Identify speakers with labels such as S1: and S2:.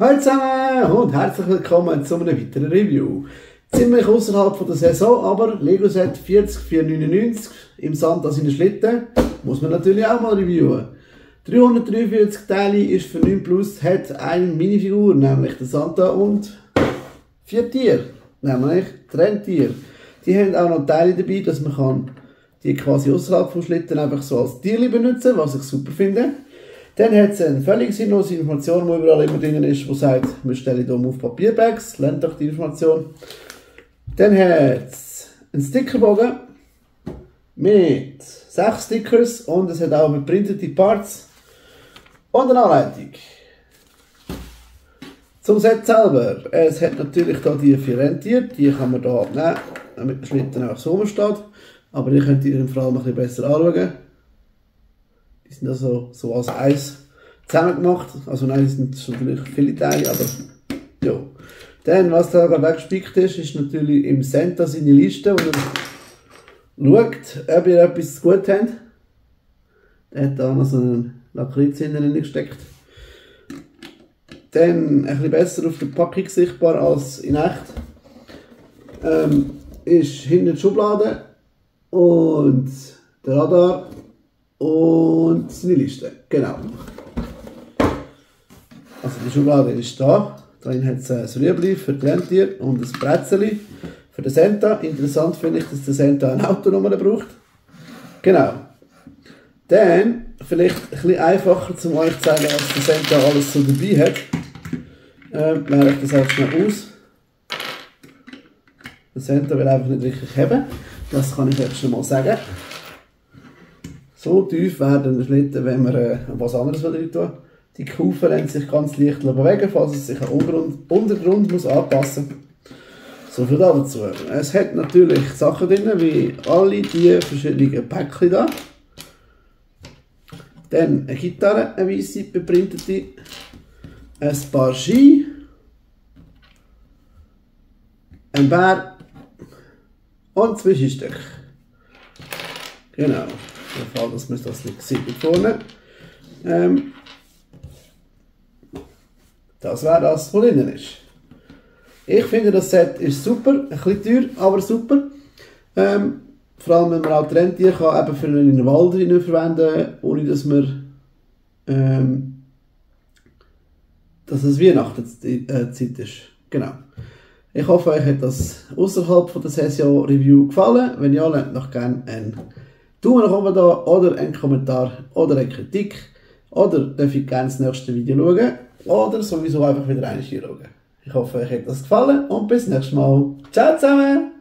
S1: Hallo zusammen und herzlich willkommen zu einem weiteren Review. Ziemlich außerhalb der Saison, aber Lego Set 40499 im Santa seine Schlitten muss man natürlich auch mal reviewen. 343 Teile ist für 9 Plus, hat eine Minifigur, nämlich der Santa und 4 Tiere, nämlich die Rentiere. Die haben auch noch Teile dabei, dass man kann die quasi außerhalb vom Schlitten einfach so als Tierli benutzen, was ich super finde. Dann hat es eine völlig sinnlose Information, die überall immer drin ist, die sagt, wir stellen hier auf Papierbags, lernt doch die Information. Dann hat es einen Stickerbogen mit 6 Stickers und es hat auch beprintete Parts und eine Anleitung. Zum Set selber. Es hat natürlich hier die 4 Rentiere, die kann man hier abnehmen, damit der Schlitten einfach so rumsteht. Aber ihr könnt ihn vor allem ein bisschen besser anschauen. Die sind also so als eins zusammen gemacht. Also nein, es sind natürlich viele Teile, aber ja. Dann, was da gerade weggespickt ist, ist natürlich im Santa seine Liste, wo er schaut, ob ihr etwas zu gut habt. Er hat da noch so einen Lakritz hinten gesteckt. Dann ein bisschen besser auf der Packung sichtbar als in echt. Ist hinten die Schublade und der Radar und seine Liste. Genau. Also die Schublade ist da. Darin hat es ein Rüebli für die Rentiere und ein Bretzeli für den Santa. Interessant finde ich, dass der Santa eine Autonummer braucht. Genau. Dann, vielleicht ein bisschen einfacher, um euch zu zeigen, was der Santa alles so dabei hat. Wähle ich das auch schnell aus. Der Santa will einfach nicht richtig haben. Das kann ich jetzt schon mal sagen. So tief werden der Schlitten, wenn man was anderes rein tun. Die Kufen lassen sich ganz leicht bewegen, falls es sich an Untergrund muss anpassen muss. So viel dazu. Es hat natürlich Sachen drin, wie alle die verschiedenen Päckchen da. Dann eine Gitarre, eine weiße beprintete. Ein paar Ski. Ein Bär. Und 2 Skistöcke. Genau. Im Fall, dass man das nicht sieht vorne. Das wäre das, was drinnen ist. Ich finde, das Set ist super, ein bisschen teuer, aber super. Vor allem, wenn man auch die Rentiere kann, eben für einen Wald verwenden, ohne dass man dass es Weihnachtszeit ist. Genau. Ich hoffe, euch hat das außerhalb der Saison-Review gefallen. Wenn ja, lasst noch gerne einen Daumen nach oben da oder einen Kommentar oder eine Kritik. Oder dürft ihr gerne das nächste Video schauen. Oder sowieso einfach wieder reinschauen. Ich hoffe, euch hat das gefallen und bis nächstes Mal. Ciao zusammen!